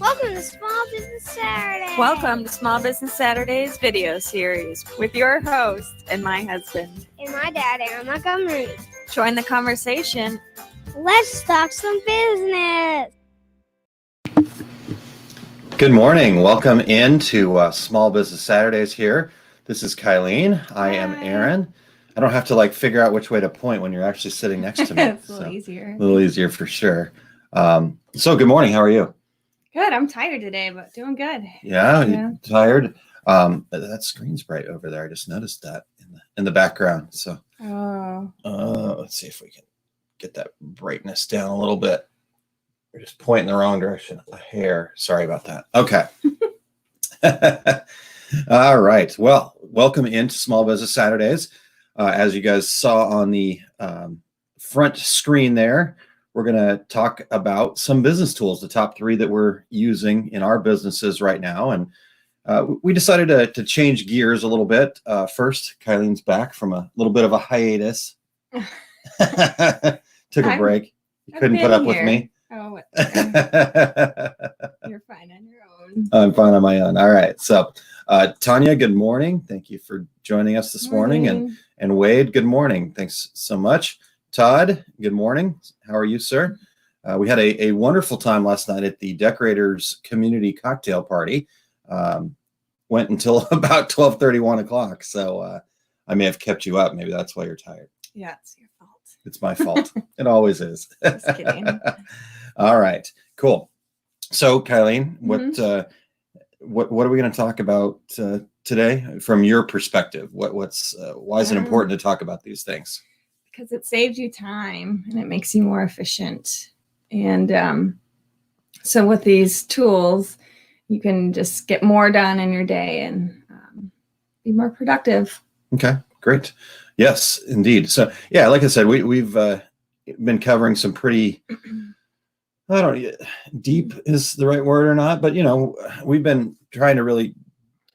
Welcome to Small Business Saturday. Welcome to Small Business Saturdays video series with your host and my husband. And my dad, Aaron Montgomery. Join the conversation. Let's talk some business. Good morning. Welcome into Small Business Saturdays here. This is Kylene. I am Aaron. I don't have to figure out which way to point when you're actually sitting next to me. It's a little easier. A little easier for sure. So good morning. How are you? Good. I'm tired today, but doing good. Yeah. You tired? That screen's bright over there. I just noticed that in the background. So let's see if we can get that brightness down a little bit. We're just pointing the wrong direction. A hair. Sorry about that. Okay. All right. Well, welcome into Small Business Saturdays. As you guys saw on the front screen there, we're going to talk about some business tools, the top 3 that we're using in our businesses right now. And we decided to change gears a little bit. First, Kylene's back from a little bit of a hiatus. Took a break. You couldn't put up with me. Oh, you're fine on your own. I'm fine on my own. All right. So, Tanya, good morning. Thank you for joining us this morning. And Wade, good morning. Thanks so much. Todd, good morning. How are you, sir? We had a wonderful time last night at the Decorators Community Cocktail Party. Went until about 12:30, 1 o'clock. So I may have kept you up. Maybe that's why you're tired. Yeah, it's your fault. It's my fault. It always is. Just kidding. All right, cool. So, Kylene, what are we going to talk about today from your perspective? Why is it important to talk about these things? Because it saves you time and it makes you more efficient. And so with these tools, you can just get more done in your day and be more productive. Okay, great. Yes, indeed. So, yeah, like I said, we've been covering some pretty, I don't know, deep is the right word or not, but, we've been trying to really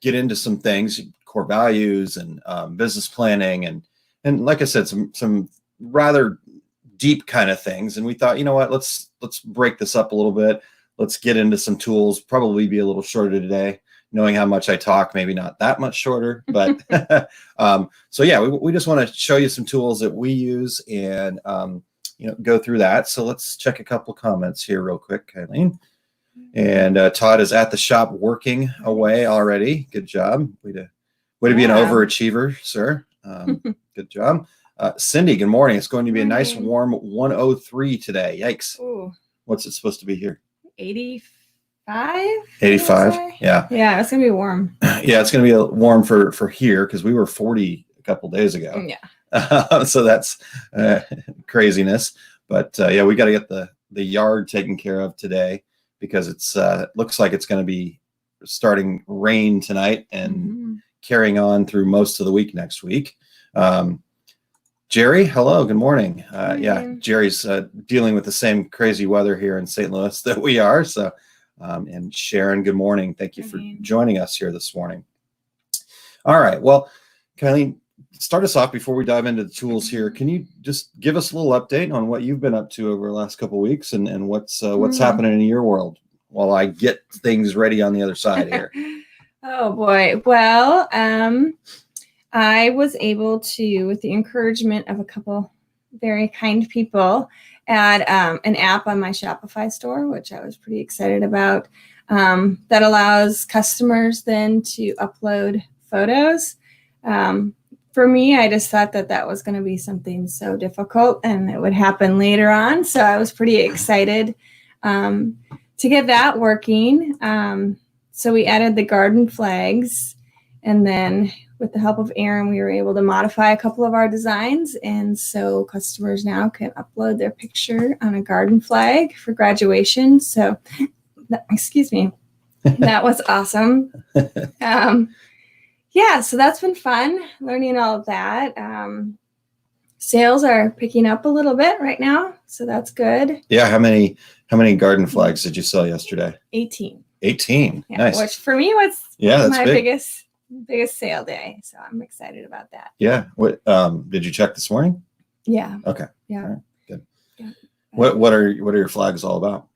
get into some things, core values and business planning and like I said, some rather deep kind of things. And we thought, let's break this up a little bit. Let's get into some tools, probably be a little shorter today, knowing how much I talk, maybe not that much shorter, but so yeah, we just want to show you some tools that we use and, go through that. So let's check a couple comments here real quick, Kylene. And Todd is at the shop working away already. Good job. Way to be an overachiever, sir. Good job. Cindy, good morning. It's going to be a nice warm 103 today. Yikes. Ooh. What's it supposed to be here? 85? 85. Yeah. Yeah, it's going to be warm. Yeah, it's going to be warm for here because we were 40 a couple days ago. Yeah. So that's craziness. But yeah, we got to get the yard taken care of today because it's looks like it's going to be starting rain tonight and carrying on through most of the week next week. Jerry, hello, good morning. Yeah, Jerry's dealing with the same crazy weather here in St. Louis that we are. So, and Sharon, good morning. Thank you for joining us here this morning. All right, well, Kylene, start us off before we dive into the tools here. Can you just give us a little update on what you've been up to over the last couple of weeks and what's happening in your world while I get things ready on the other side here? Oh boy. Well, I was able to, with the encouragement of a couple very kind people, add an app on my Shopify store, which I was pretty excited about, that allows customers then to upload photos. For me, I just thought that was going to be something so difficult and it would happen later on. So I was pretty excited to get that working. So we added the garden flags, and then with the help of Aaron, we were able to modify a couple of our designs. And so customers now can upload their picture on a garden flag for graduation. So, excuse me, that was awesome. Yeah, so that's been fun, learning all of that. Sales are picking up a little bit right now, so that's good. Yeah, how many garden flags did you sell yesterday? 18. 18. Yeah, nice. Which for me was that's my big. biggest sale day, so I'm excited about that. Yeah. What did you check this morning? Yeah. Okay. Yeah. All right. Good. Yeah. What are your flags all about?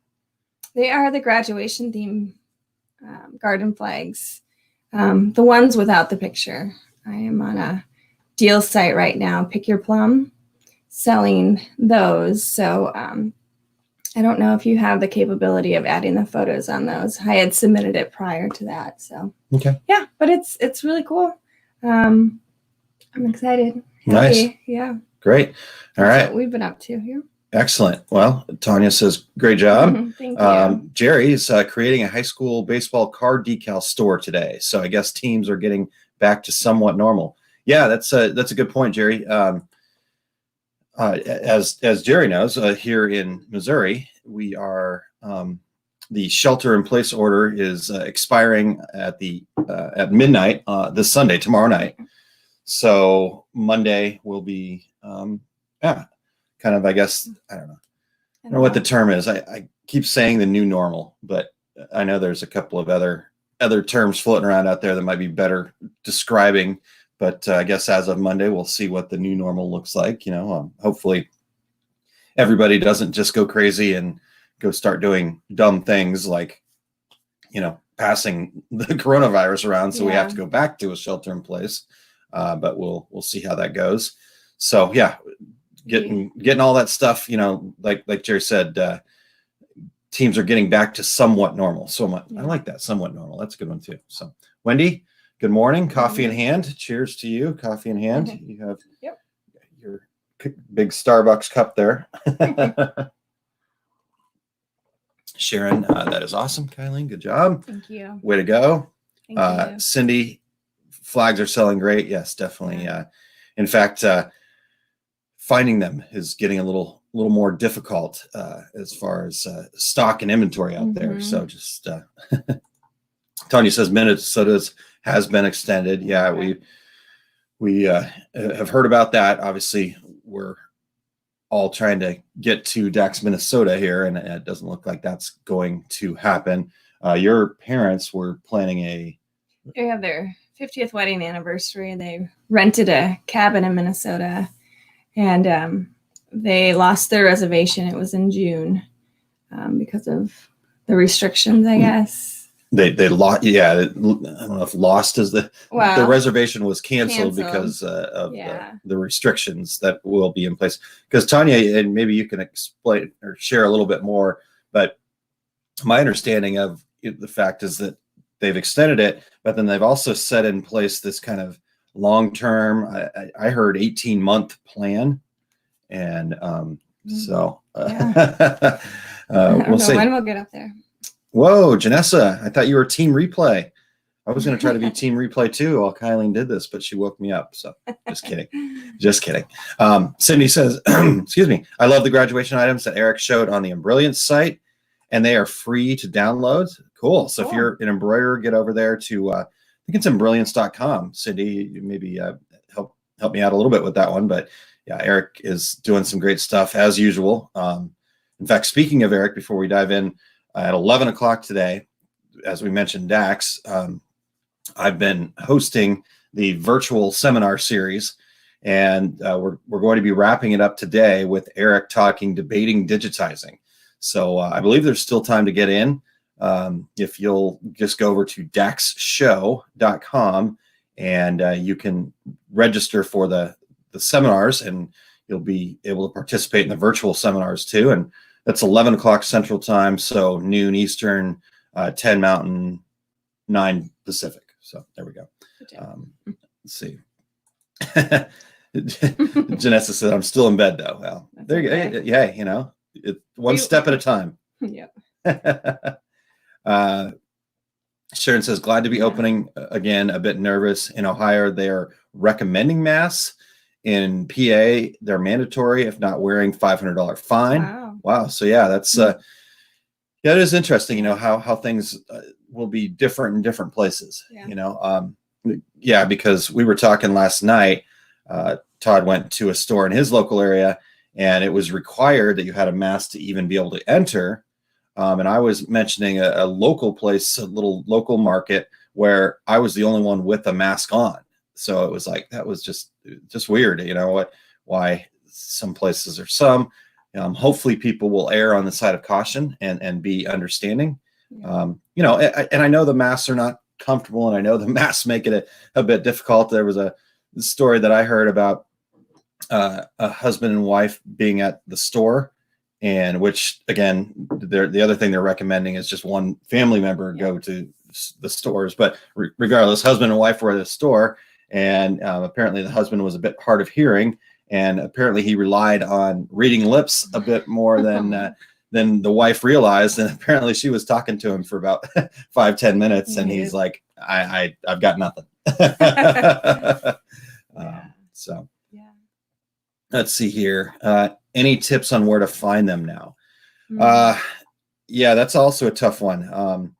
They are the graduation theme garden flags, the ones without the picture. I am on a deal site right now, Pick Your Plum, selling those. So I don't know if you have the capability of adding the photos on those. I had submitted it prior to that. So Okay. yeah, but it's really cool. I'm excited. Nice. Happy. Yeah. Great. All That's right. what we've been up to here. Excellent. Well, Tanya says, great job. Thank you. Jerry is creating a high school baseball card decal store today. So I guess teams are getting back to somewhat normal. Yeah, that's a good point, Jerry. As Jerry knows, here in Missouri, we are the shelter-in-place order is expiring at midnight this Sunday, tomorrow night. So Monday will be kind of, I guess, I don't know what the term is. I keep saying the new normal, but I know there's a couple of other terms floating around out there that might be better describing. But I guess as of Monday, we'll see what the new normal looks like. Hopefully everybody doesn't just go crazy and go start doing dumb things like, passing the coronavirus around. So we have to go back to a shelter in place. But we'll see how that goes. So yeah, getting all that stuff, like Jerry said, teams are getting back to somewhat normal. I like that, somewhat normal. That's a good one too. So Wendy, good morning. Coffee in hand. Cheers to you. Coffee in hand. Mm-hmm. You have your big Starbucks cup there. Sharon, that is awesome. Kylene, good job. Thank you. Way to go. Thank you. Cindy, flags are selling great. Yes, definitely. In fact, finding them is getting a little more difficult as far as stock and inventory out there. So just Tanya says Minnesota's has been extended. Yeah, we have heard about that. Obviously, we're all trying to get to Dax, Minnesota here, and it doesn't look like that's going to happen. Your parents were planning they have their 50th wedding anniversary. They rented a cabin in Minnesota, and they lost their reservation. It was in June because of the restrictions, I guess. They lost. Yeah, I don't know if lost is the reservation was canceled because of the restrictions that will be in place. Because Tanya, and maybe you can explain or share a little bit more, but my understanding of the fact is that they've extended it, but then they've also set in place this kind of long-term, I heard 18-month plan. And we'll see when we'll get up there. Whoa, Janessa, I thought you were Team Replay. I was going to try to be Team Replay too while Kylene did this, but she woke me up. So just kidding. Just kidding. Cindy says, excuse me, I love the graduation items that Eric showed on the Embrilliance site, and they are free to download. Cool. So if you're an embroiderer, get over there to, I think it's embrilliance.com. Cindy, maybe help me out a little bit with that one. But yeah, Eric is doing some great stuff as usual. In fact, speaking of Eric, before we dive in, at 11 o'clock today, as we mentioned, Dax, I've been hosting the virtual seminar series, and we're going to be wrapping it up today with Eric talking debating digitizing. So I believe there's still time to get in. If you'll just go over to daxshow.com and you can register for the seminars, and you'll be able to participate in the virtual seminars too. And that's 11 o'clock Central Time, so noon Eastern, 10 Mountain, 9 Pacific. So there we go. Let's see. Janessa said, I'm still in bed though. Well, that's there you go. Yeah, one step at a time. Yeah. Sharon says, glad to be opening again, a bit nervous. In Ohio, they are recommending masks. In PA, they're mandatory if not wearing $500 fine. Wow. So yeah, that's it is interesting, how things will be different in different places. Because we were talking last night, Todd went to a store in his local area, and it was required that you had a mask to even be able to enter. And I was mentioning a local place, a little local market, where I was the only one with a mask on. So it was like, that was just weird, why some places are some, hopefully people will err on the side of caution and be understanding. Yeah. And I know the masks are not comfortable, and I know the masks make it a bit difficult. There was a story that I heard about a husband and wife being at the store, and which again, the other thing they're recommending is just one family member go to the stores. But regardless, husband and wife were at the store, and apparently the husband was a bit hard of hearing, and apparently he relied on reading lips a bit more than the wife realized. And apparently she was talking to him for about 5-10 minutes, and he's like, I've got nothing. So Yeah. let's see here. Any tips on where to find them now? Mm. Yeah, that's also a tough one.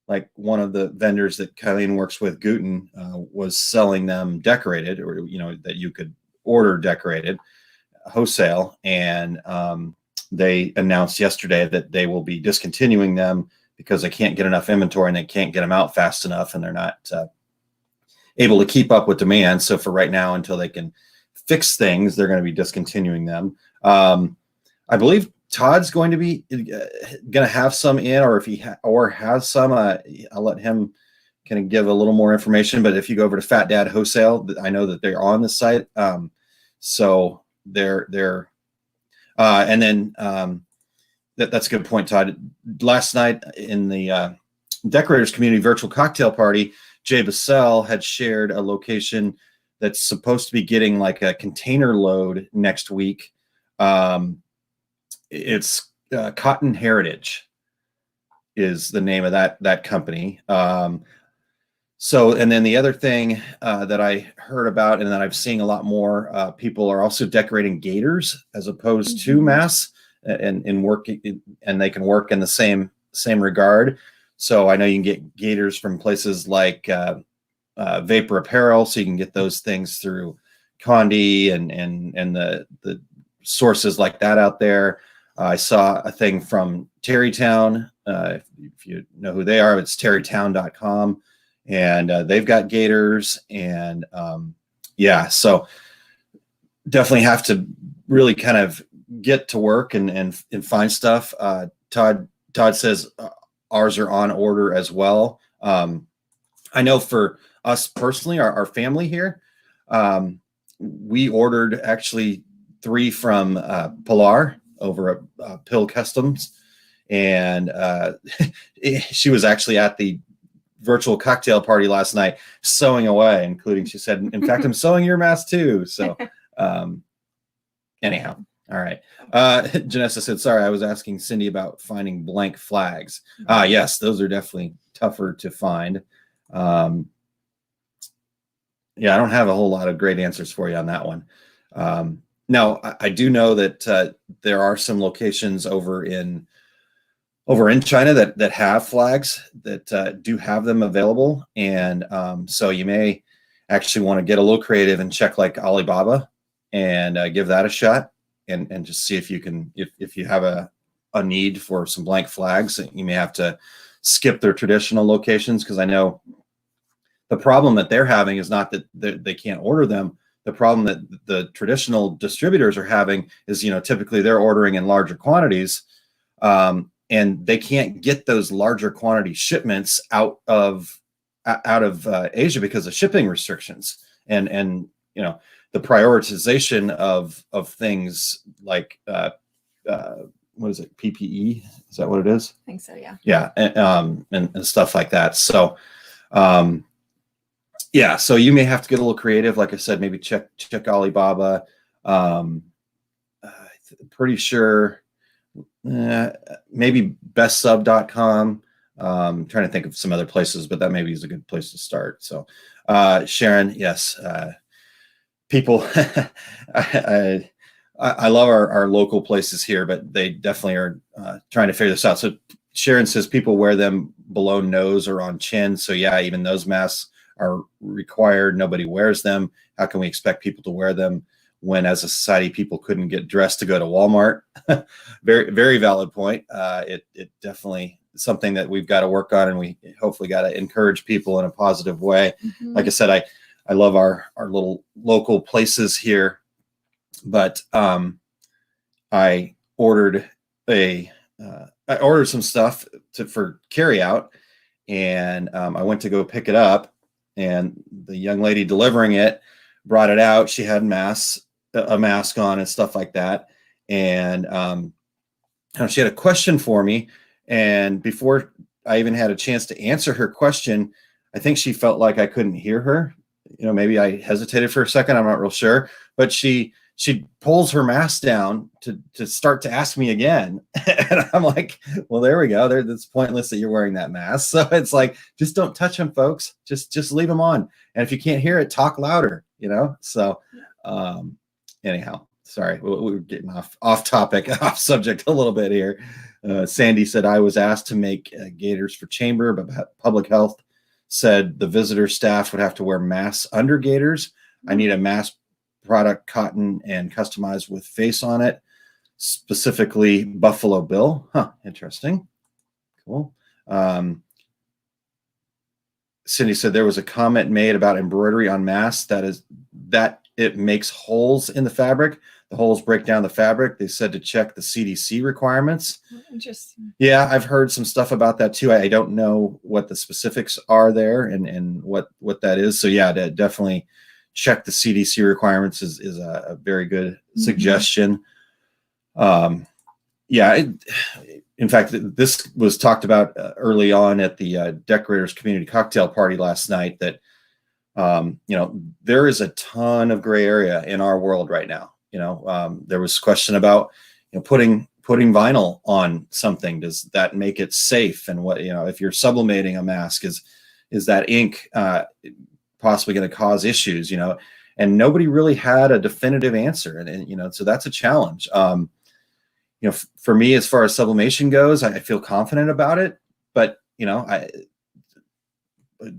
Like one of the vendors that Kylene works with, Guten, was selling them decorated, or that you could order decorated wholesale, and they announced yesterday that they will be discontinuing them because they can't get enough inventory and they can't get them out fast enough, and they're not able to keep up with demand. So for right now, until they can fix things, they're going to be discontinuing them. I believe Todd's going to be going to have some in, or if he has some, I'll let him kind of give a little more information. But if you go over to Fat Dad Wholesale, I know that they're on the site. So they're and then that's a good point, Todd. Last night in the Decorators Community Virtual Cocktail Party, Jay Bassell had shared a location that's supposed to be getting like a container load next week. It's Cotton Heritage is the name of that company. So, and then the other thing that I heard about, and that I've seen a lot more, people are also decorating gaiters as opposed to masks, and working, and they can work in the same regard. So I know you can get gaiters from places like Vapor Apparel, so you can get those things through Condi and the sources like that out there. I saw a thing from Terrytown. If you know who they are, it's terrytown.com. And they've got gaiters, and so definitely have to really kind of get to work and find stuff. Todd says ours are on order as well. I know for us personally, our family here, we ordered actually 3 from Pilar over at Pill Customs, and she was actually at the virtual cocktail party last night sewing away, including, she said, in fact, I'm sewing your mask too. So anyhow, all right. Janessa said, sorry, I was asking Cindy about finding blank flags. Yes, those are definitely tougher to find. Yeah, I don't have a whole lot of great answers for you on that one. Now, I do know that there are some locations over in China that have flags, that do have them available. And so you may actually want to get a little creative and check like Alibaba and give that a shot, and just see if you can, if you have a need for some blank flags. You may have to skip their traditional locations, because I know the problem that they're having is not that they can't order them. The problem that the traditional distributors are having is, typically they're ordering in larger quantities, and they can't get those larger quantity shipments out of Asia because of shipping restrictions, and the prioritization of things like what is it, PPE? Is that what it is? I think so, yeah. Yeah, and stuff like that. So yeah, so you may have to get a little creative. Like I said, maybe check Alibaba. Pretty sure maybe bestsub.com. Trying to think of some other places, but that maybe is a good place to start. So Sharon, yes, people, I love our local places here, but they definitely are trying to figure this out. So Sharon says people wear them below nose or on chin. So yeah, even those masks are required. Nobody wears them. How can we expect people to wear them when, as a society, people couldn't get dressed to go to Walmart? Very, very valid point. It definitely is something that we've got to work on, and we hopefully got to encourage people in a positive way. Mm-hmm. Like I said, I love our little local places here, but I ordered I ordered some stuff for carry out, and I went to go pick it up, and the young lady delivering it brought it out. She had a mask on and stuff like that, and she had a question for me, and before I even had a chance to answer her question, I think she felt like I couldn't hear her. Maybe I hesitated for a second. I'm not real sure, but she pulls her mask down to start to ask me again. And I'm like, well, there we go. It's pointless that you're wearing that mask. So it's like, just don't touch them, folks. Just leave them on. And if you can't hear it, talk louder, So anyhow, sorry, we were getting off topic, off subject a little bit here. Sandy said, I was asked to make gaiters for chamber, but public health said the visitor staff would have to wear masks under gaiters. I need a mask product, cotton, and customized with face on it, specifically Buffalo Bill. Interesting. Cool. Cindy said there was a comment made about embroidery on masks that it makes holes in the fabric. The holes break down the fabric. They said to check the CDC requirements. Interesting. Yeah, I've heard some stuff about that too. I don't know what the specifics are there and what that is. So yeah, definitely check the CDC requirements is a very good suggestion. In fact, this was talked about early on at the Decorators Community Cocktail Party last night, that there is a ton of gray area in our world right now. There was a question about putting vinyl on something. Does that make it safe? And what if you're sublimating a mask, is that ink possibly going to cause issues? And nobody really had a definitive answer, and so that's a challenge. For me, as far as sublimation goes, I feel confident about it, but the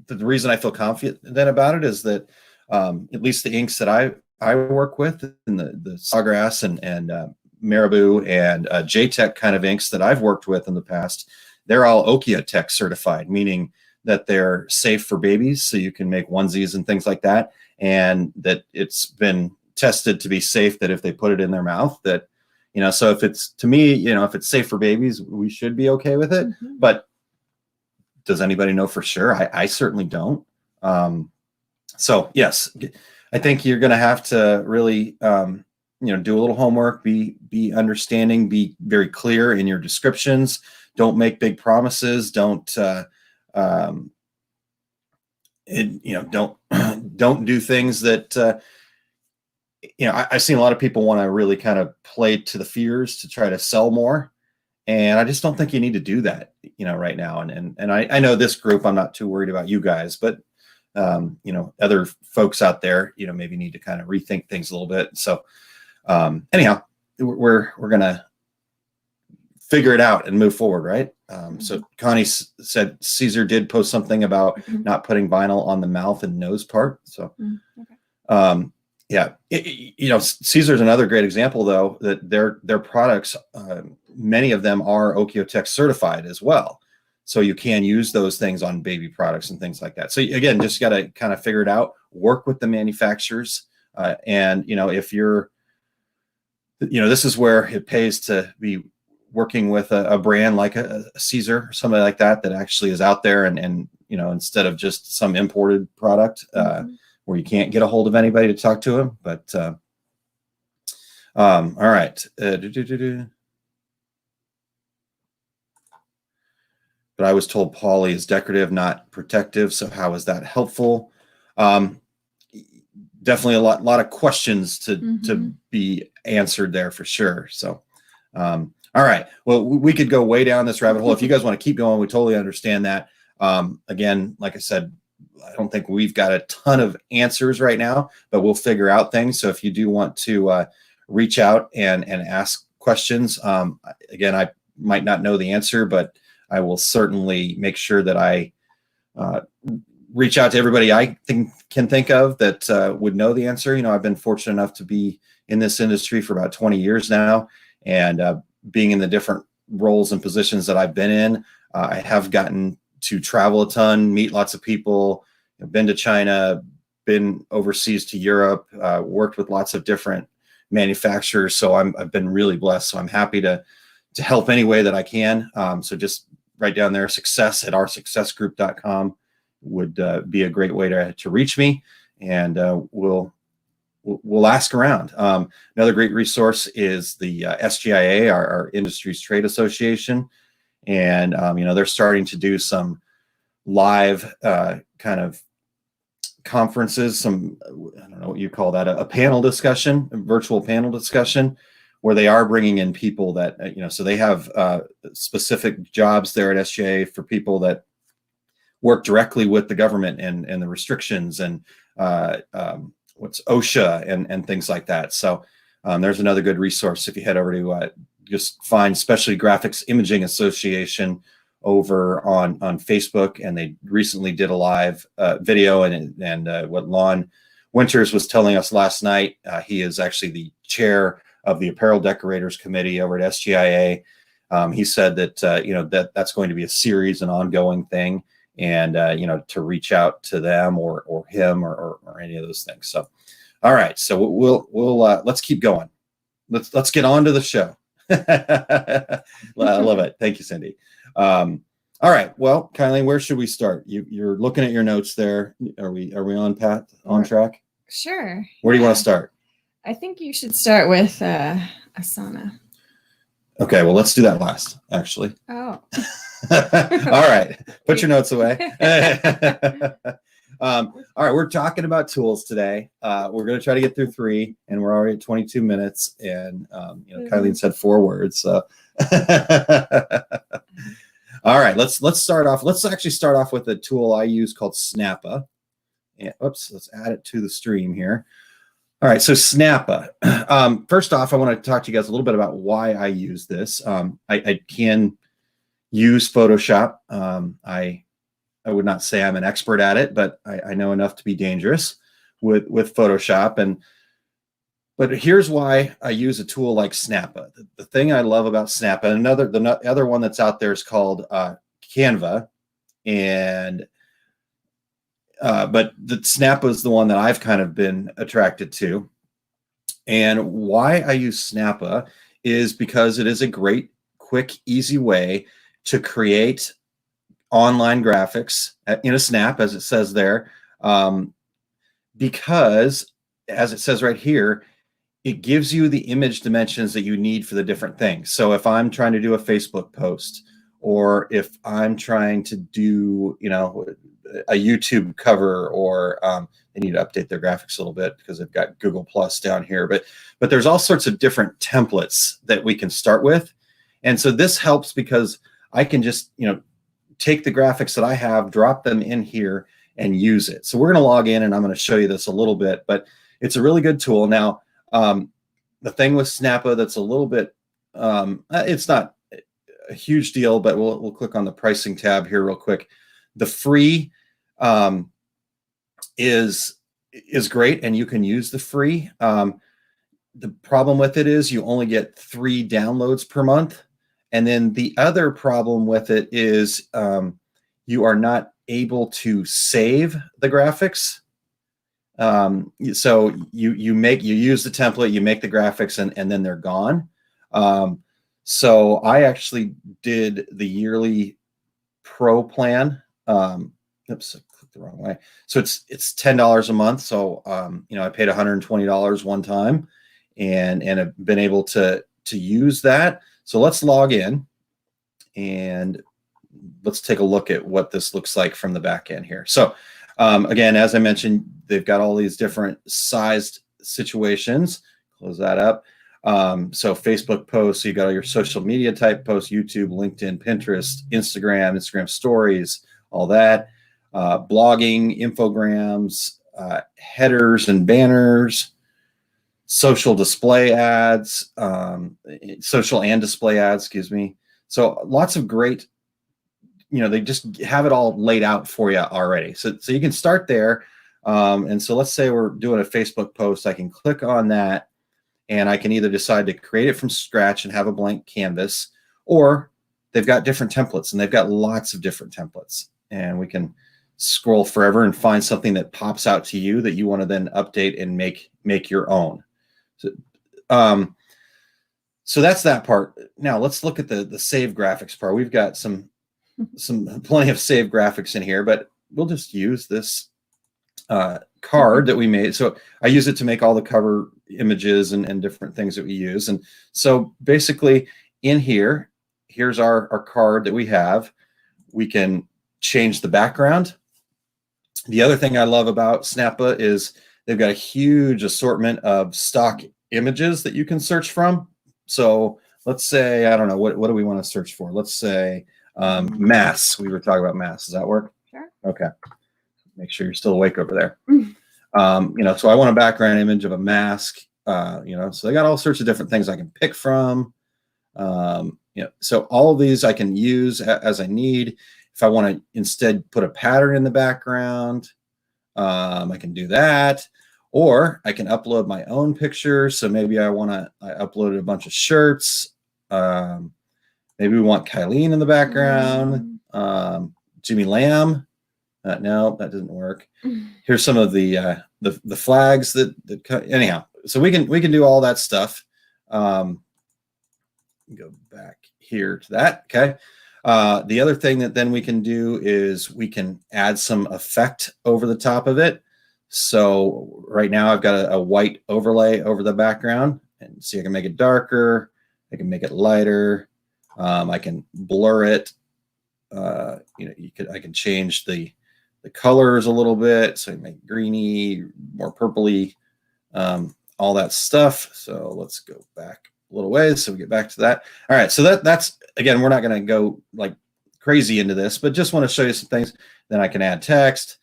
reason I feel confident about it is that at least the inks that I work with, in the Sawgrass and Marabou and J-Tech kind of inks that I've worked with in the past, they're all Oeko-Tex certified, meaning that they're safe for babies, so you can make onesies and things like that, and that it's been tested to be safe, that if they put it in their mouth, that so if it's, to me, if it's safe for babies, we should be okay with it. Mm-hmm. But does anybody know for sure? I certainly don't. So yes, I think you're going to have to really do a little homework, be understanding, be very clear in your descriptions. Don't make big promises. Don't don't do things that I've seen a lot of people want to really kind of play to the fears to try to sell more, and I just don't think you need to do that right now. And I know this group, I'm not too worried about you guys, but other folks out there maybe need to kind of rethink things a little bit. So anyhow, we're gonna figure it out and move forward, right? So Connie said Caesar did post something about not putting vinyl on the mouth and nose part. So Okay. yeah, Caesar's another great example, though, that their products, many of them are Oeko-Tex certified as well. So you can use those things on baby products and things like that. So again, just got to kind of figure it out, work with the manufacturers. And, if you're, this is where it pays to be working with a brand like a Caesar or somebody like that actually is out there and instead of just some imported product, where you can't get a hold of anybody to talk to them. But all right. But I was told poly is decorative, not protective. So how is that helpful? Definitely a lot of questions to be answered there for sure. So, all right. Well, we could go way down this rabbit hole. If you guys want to keep going, we totally understand that. Again, like I said, I don't think we've got a ton of answers right now, but we'll figure out things. So if you do want to reach out and ask questions, again, I might not know the answer, but I will certainly make sure that I reach out to everybody I can think of that would know the answer. I've been fortunate enough to be in this industry for about 20 years now, and being in the different roles and positions that I've been in, I have gotten to travel a ton, meet lots of people. I've been to China, been overseas to Europe, worked with lots of different manufacturers. So I've been really blessed. So I'm happy to help any way that I can. So just write down there, success@oursuccessgroup.com would be a great way to reach me, and we'll ask around. Another great resource is the SGIA, our Industries Trade Association, and they're starting to do some live kind of conferences, some, I don't know what you call that, a panel discussion, a virtual panel discussion, where they are bringing in people that, so they have specific jobs there at SGA for people that work directly with the government and the restrictions and what's OSHA and things like that. So there's another good resource if you head over to just find Specialty Graphics Imaging Association over on Facebook, and they recently did a live video, and what Lon Winters was telling us last night, he is actually the chair of the Apparel Decorators Committee over at SGIA. He said that that's going to be a series, an ongoing thing, and to reach out to them or him or any of those things. So, all right, so we'll let's keep going. Let's get on to the show. I love it. Thank you, Cindy. All right. Well, Kylie, where should we start? You're looking at your notes there. Are we on track? Sure. Where do you want to start? I think you should start with Asana. Okay. Well, let's do that last, actually. Oh. All right. Put your notes away. All right. We're talking about tools today. We're going to try to get through 3, and we're already at 22 minutes. And, Kylie said 4 words. So. All right. Let's start off. Let's actually start off with a tool I use called Snappa. Yeah. Oops. Let's add it to the stream here. All right. So Snappa. First off, I want to talk to you guys a little bit about why I use this. I can use Photoshop. I would not say I'm an expert at it, but I know enough to be dangerous with Photoshop. But here's why I use a tool like Snappa. The thing I love about Snappa, and the other one that's out there is called Canva, and but the Snappa is the one that I've kind of been attracted to. And why I use Snappa is because it is a great, quick, easy way to create online graphics in a snap, as it says there, because, as it says right here, it gives you the image dimensions that you need for the different things. So if I'm trying to do a Facebook post, or if I'm trying to do, a YouTube cover, or they need to update their graphics a little bit because they've got Google Plus down here. But there's all sorts of different templates that we can start with. And so this helps because I can just, take the graphics that I have, drop them in here, and use it. So we're going to log in, and I'm going to show you this a little bit, but it's a really good tool. Now, the thing with Snappa that's a little bit, it's not a huge deal, but we'll click on the pricing tab here real quick. The free is great, and you can use the free. The problem with it is you only get 3 downloads per month. And then the other problem with it is you are not able to save the graphics. So you use the template, you make the graphics, and then they're gone. So I actually did the yearly pro plan. Oops, I clicked the wrong way. So it's $10 a month. So I paid $120 one time, and have been able to use that. So let's log in, and let's take a look at what this looks like from the back end here. So again, as I mentioned, they've got all these different sized situations. Close that up. So Facebook posts, you got all your social media type posts, YouTube, LinkedIn, Pinterest, Instagram stories, all that. Blogging, infograms, headers and banners, social display ads, social and display ads, excuse me. So lots of great, they just have it all laid out for you already. So you can start there. And so let's say we're doing a Facebook post. I can click on that, and I can either decide to create it from scratch and have a blank canvas, or they've got different templates, and they've got lots of different templates, and we can scroll forever and find something that pops out to you that you want to then update and make your own. So So that's that part. Now let's look at the save graphics part. We've got plenty of save graphics in here, but we'll just use this card that we made. So I use it to make all the cover images and different things that we use. And so basically in here, here's our card that we have. We can change the background. The other thing I love about Snappa is they've got a huge assortment of stock images that you can search from. So let's say, I don't know, what do we want to search for? Let's say mass. We were talking about mass. Does that work? Sure. Okay. Make sure you're still awake over there. So I want a background image of a mask. So they got all sorts of different things I can pick from. So all of these I can use as I need. If I want to instead put a pattern in the background, I can do that. Or I can upload my own picture. So maybe I uploaded a bunch of shirts. Maybe we want Kylene in the background. Jimmy Lamb. No, that doesn't work. Here's some of the flags that anyhow. So we can do all that stuff. Go back here to that. Okay. The other thing that then we can do is we can add some effect over the top of it. So right now I've got a white overlay over the background, and see, I can make it darker. I can make it lighter. I can blur it. I can change the colors a little bit. So I make greeny, more purpley, all that stuff. So let's go back a little ways so we get back to that. All right. So that's, again, we're not going to go like crazy into this, but just want to show you some things. Then I can add text,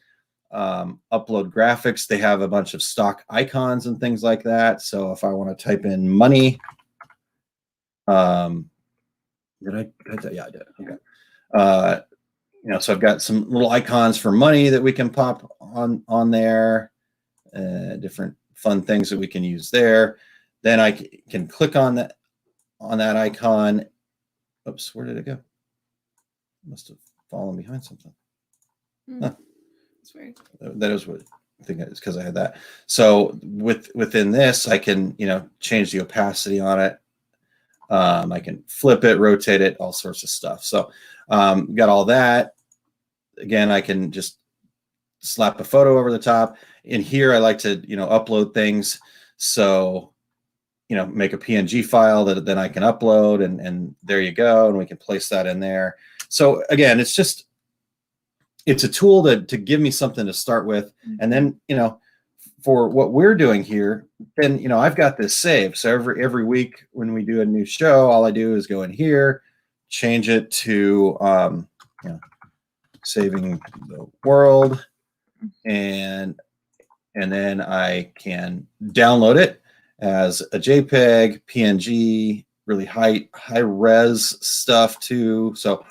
upload graphics. They have a bunch of stock icons and things like that. So if I want to type in money, did I? Yeah, I did. Okay. So I've got some little icons for money that we can pop on there, different fun things that we can use there. Then I can click on that icon. Oops, where did it go? Must have fallen behind something. Huh. That's weird. That is what I think it's because I had that. So within this, I can change the opacity on it. I can flip it, rotate it, all sorts of stuff. So got all that. Again, I can just slap a photo over the top. In here, I like to upload things. So make a PNG file that then I can upload, and there you go, and we can place that in there. So again, it's a tool to give me something to start with, and then for what we're doing here, then I've got this saved. So every week when we do a new show, all I do is go in here, change it to saving the world, and then I can download it as a JPEG, PNG, really high res stuff too. So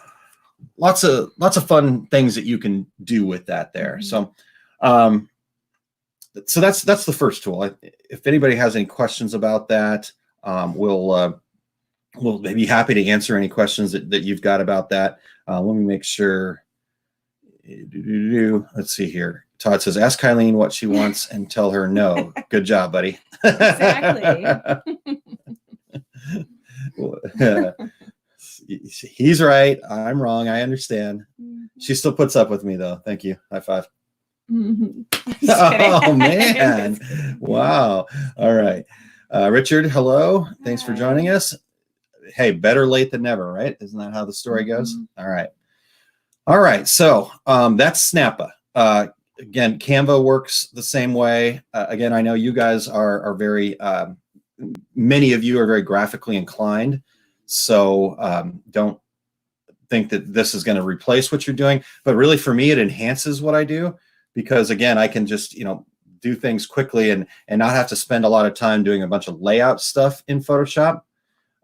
lots of fun things that you can do with that there. Mm-hmm. So that's the first tool. If anybody has any questions about that, we'll be happy to answer any questions that you've got about that. Let me make sure. Let's see here. Todd says, ask Kylene what she wants and tell her no. Good job, buddy. Exactly. He's right. I'm wrong. I understand. Mm-hmm. She still puts up with me, though. Thank you. High five. Mm-hmm. Oh, man. Wow. All right. Richard, hello. Thanks for joining us. Hey, better late than never, right? Isn't that how the story goes? All right. All right. So that's Snappa. Again, Canva works the same way. Again, I know you guys are very, many of you are very graphically inclined. So don't think that this is going to replace what you're doing. But really, for me, it enhances what I do. Because again, I can just, do things quickly and not have to spend a lot of time doing a bunch of layout stuff in Photoshop.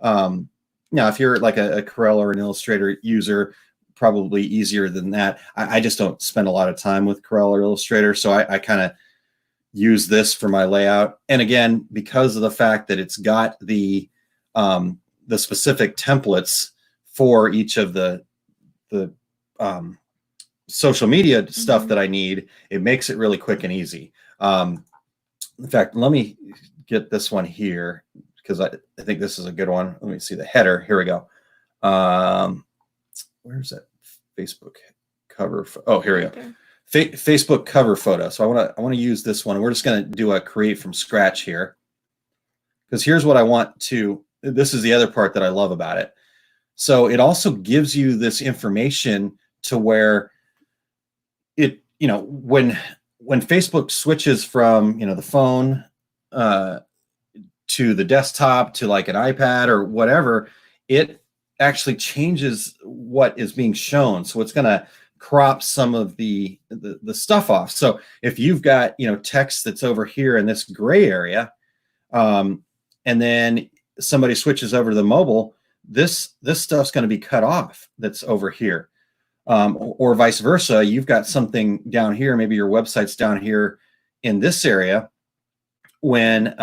Now, if you're like a Corel or an Illustrator user, probably easier than that. I just don't spend a lot of time with Corel or Illustrator. So I kind of use this for my layout. And again, because of the fact that it's got the specific templates for each of the social media stuff that I need, it makes it really quick and easy. In fact, let me get this one here because I think this is a good one. Let me see the header. Here we go. Where's that Facebook cover? Oh, here we go. Okay. Facebook cover photo. So I want to use this one. We're just going to do a create from scratch here, because here's what I want to. This is the other part that I love about it. So it also gives you this information to where it, when Facebook switches from, the phone to the desktop to like an iPad or whatever, it actually changes what is being shown. So it's going to crop some of the stuff off. So if you've got, text that's over here in this gray area, and then somebody switches over to the mobile, this stuff's going to be cut off that's over here. Or vice versa. You've got something down here, maybe your website's down here in this area. When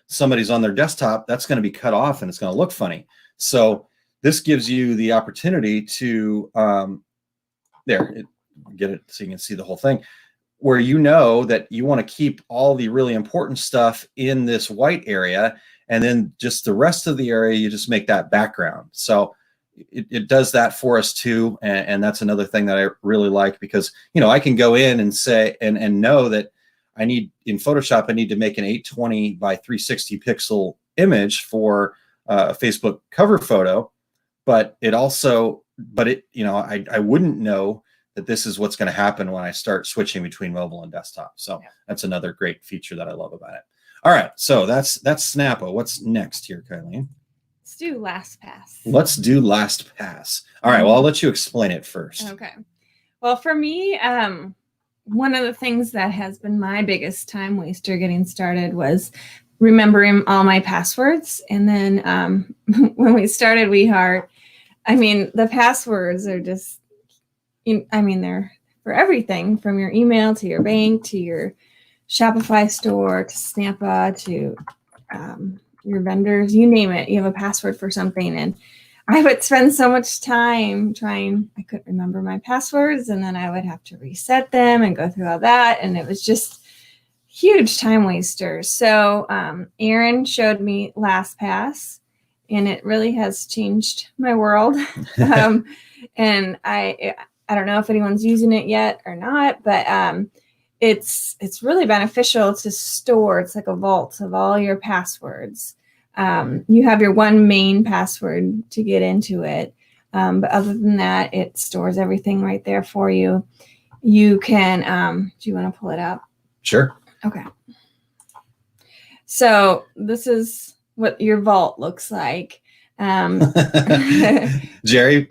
somebody's on their desktop, that's going to be cut off and it's going to look funny. So this gives you the opportunity to get it so you can see the whole thing, where that you want to keep all the really important stuff in this white area, and then just the rest of the area, you just make that background. So it does that for us too. And that's another thing that I really like, because, I can go in and say, and know that I need, in Photoshop, I need to make an 820 by 360 pixel image for a Facebook cover photo. But I wouldn't know that this is what's going to happen when I start switching between mobile and desktop. So that's another great feature that I love about it. All right. So that's Snappa. What's next here, Kylene? Let's do LastPass. Let's do LastPass. All right. Well, I'll let you explain it first. Okay. Well, for me, one of the things that has been my biggest time waster getting started was remembering all my passwords. And then when we started WeHeart, the passwords are just, they're for everything from your email to your bank to your Shopify store to Snappa to your vendors, you name it. You have a password for something. And I would spend so much time I couldn't remember my passwords, and then I would have to reset them and go through all that. And it was just huge time waster. So Aaron showed me LastPass, and it really has changed my world. And I don't know if anyone's using it yet or not, but it's really beneficial to store. It's like a vault of all your passwords. You have your one main password to get into it. But other than that, it stores everything right there for you. You can, do you want to pull it up? Sure. Okay. So this is what your vault looks like. Jerry,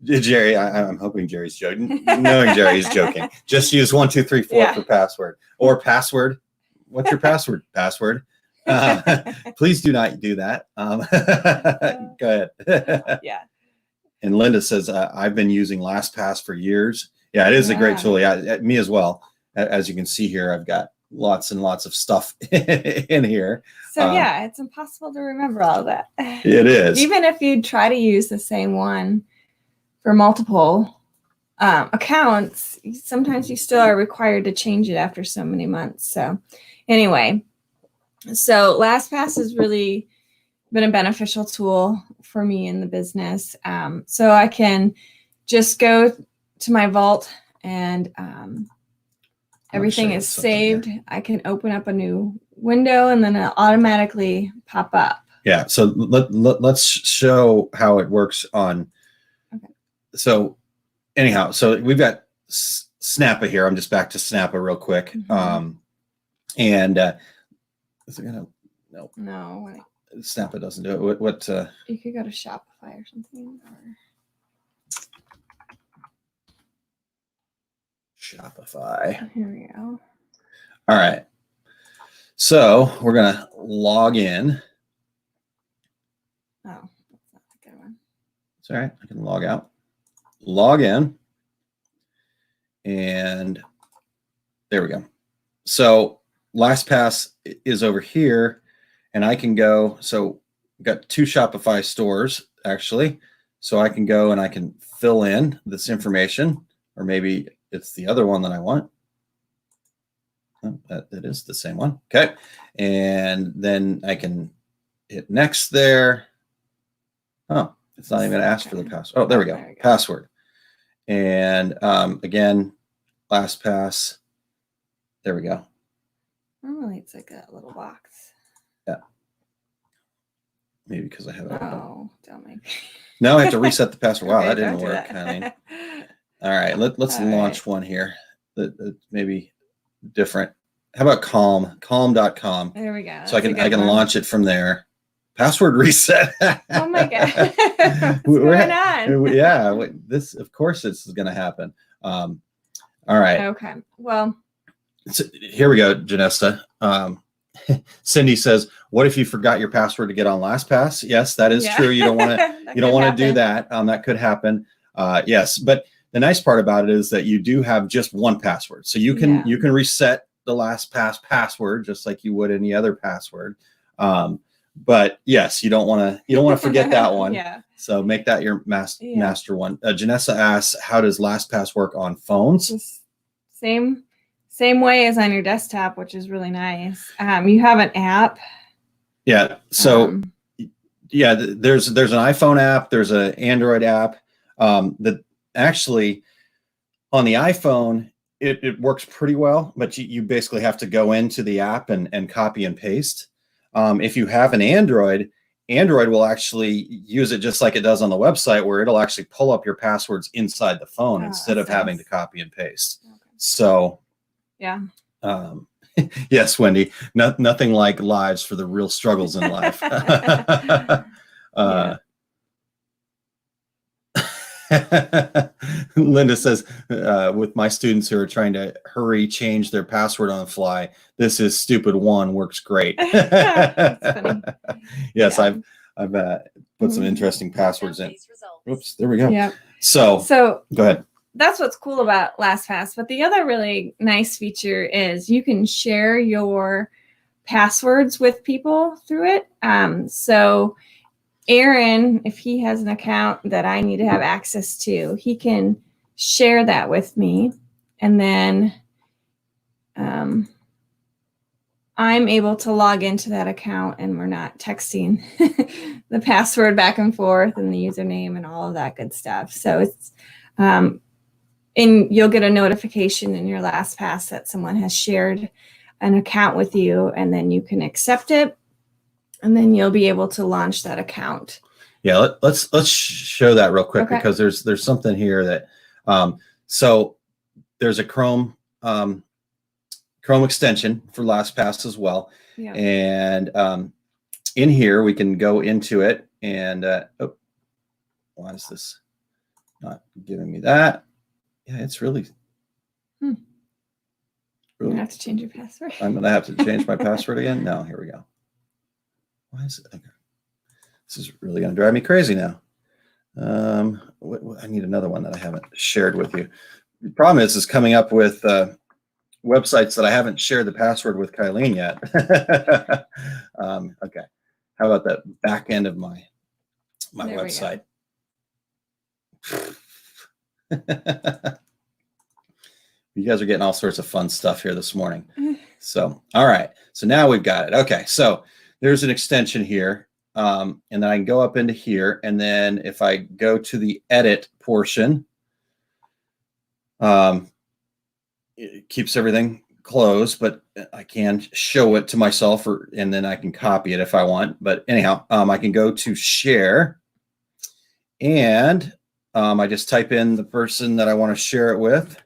Jerry, I'm hoping Jerry's joking. Knowing Jerry's joking. Just use 1, 2, 3, 4 for password, or password. What's your password? Password. Please do not do that. Go ahead. Yeah. And Linda says, I've been using LastPass for years. Yeah, it is a great tool. Yeah, me as well. As you can see here, I've got lots and lots of stuff in here. So yeah, it's impossible to remember all of that. It is. Even if you try to use the same one for multiple accounts, sometimes you still are required to change it after so many months. So anyway, so LastPass has really been a beneficial tool for me in the business. So I can just go to my vault and everything is saved. Here. I can open up a new window and then it'll automatically pop up. Yeah. So let's show how it works on. Okay. So anyhow, so we've got Snappa here. I'm just back to Snappa real quick. Mm-hmm. And is it gonna? Nope. No. Snappa doesn't do it. What? You could go to Shopify or something. Or... Shopify. Here we go. All right. So we're gonna log in. Oh, that's not a good one. It's all right. I can log out. Log in. And there we go. So LastPass is over here, and I can go. So we've got 2 Shopify stores actually. So I can go and I can fill in this information, or maybe it's the other one that I want. Oh, that is the same one. Okay. And then I can hit next there. Oh, it's not even going to ask for the password. Oh, there we go. Password. And again, LastPass. There we go. Normally it's like a little box. Yeah. Maybe because I have it. Oh, don't make me. Now I have to reset the password. Wow, Okay, that didn't don't do work. that. I mean, all right, let's All launch one here that maybe different. How about Calm? Calm.com. There we go. So I can launch it from there. Password reset. Oh my god. What's going on? Yeah, this of course this is going to happen. All right. Okay. Well, So here we go, Janessa. Cindy says, "What if you forgot your password to get on LastPass?" Yes, that is true. You don't want to do that. That could happen. Yes, but the nice part about it is that you do have just one password, so you can reset the LastPass password just like you would any other password. But yes, you don't want to forget that one. Yeah. So make that your master one. Janessa asks, "How does LastPass work on phones?" Just same way as on your desktop, which is really nice. You have an app. Yeah. So there's an iPhone app, there's an Android app. That actually on the iPhone it works pretty well, but you basically have to go into the app and copy and paste. If you have an Android will actually use it just like it does on the website, where it'll actually pull up your passwords inside the phone instead of having to copy and paste. Okay. So yeah. Yes, Wendy, nothing like lives for the real struggles in life. Linda says, with my students who are trying to hurry change their password on the fly, this is stupid one works great. Funny. Yes, yeah. I've put some interesting passwords in. Oops, there we go. Yeah. So go ahead. That's what's cool about LastPass. But the other really nice feature is you can share your passwords with people through it. So Aaron, if he has an account that I need to have access to, he can share that with me. And then I'm able to log into that account and we're not texting the password back and forth and the username and all of that good stuff. So it's and you'll get a notification in your LastPass that someone has shared an account with you, and then you can accept it, and then you'll be able to launch that account. Yeah, let's show that real quick, because there's something here that so there's a Chrome extension for LastPass as well. Yeah. And in here we can go into it and why is this not giving me that? Yeah, it's really you have to change your password. I'm gonna have to change my password again. No, here we go. Why is it? Okay. This is really gonna drive me crazy now. I need another one that I haven't shared with you. The problem is coming up with websites that I haven't shared the password with Kylene yet. Okay. How about that back end of my website? You guys are getting all sorts of fun stuff here this morning. So, all right. So now we've got it. Okay. So there's an extension here. And then I can go up into here. And then if I go to the edit portion, it keeps everything closed, but I can show it to myself, and then I can copy it if I want. But anyhow, I can go to share, and I just type in the person that I want to share it with.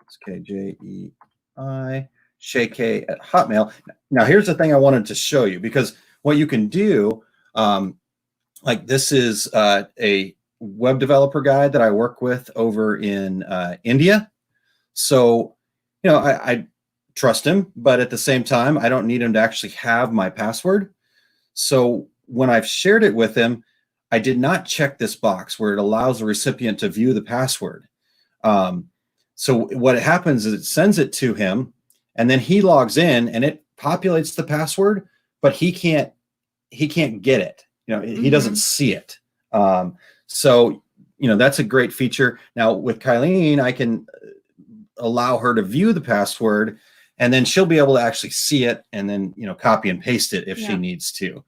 It's KJEI Shay at Hotmail. Now, here's the thing I wanted to show you, because what you can do, like this is a web developer guy that I work with over in India. So, you know, I trust him, but at the same time, I don't need him to actually have my password. So when I've shared it with him, I did not check this box where it allows the recipient to view the password. So what happens is it sends it to him, and then he logs in and it populates the password, but he can't get it. You know, he doesn't see it. So, you know, that's a great feature. Now with Kylene, I can allow her to view the password, and then she'll be able to actually see it and then, you know, copy and paste it if she needs to.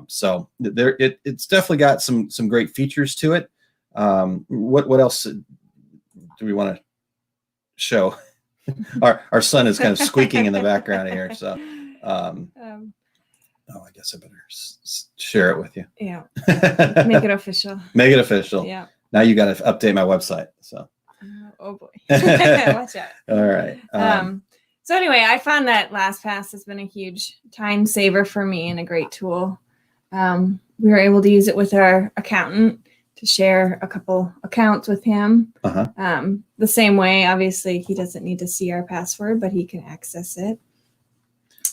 So there, it's definitely got some great features to it. What else do we want to show? Our son is kind of squeaking in the background here. So, oh, I guess I better share it with you. Yeah. Make it official. Make it official. Yeah. Now you got to update my website. So. Oh boy. Watch out. All right. So anyway, I found that LastPass has been a huge time saver for me and a great tool. We were able to use it with our accountant to share a couple accounts with him. The same way, obviously, he doesn't need to see our password, but he can access it.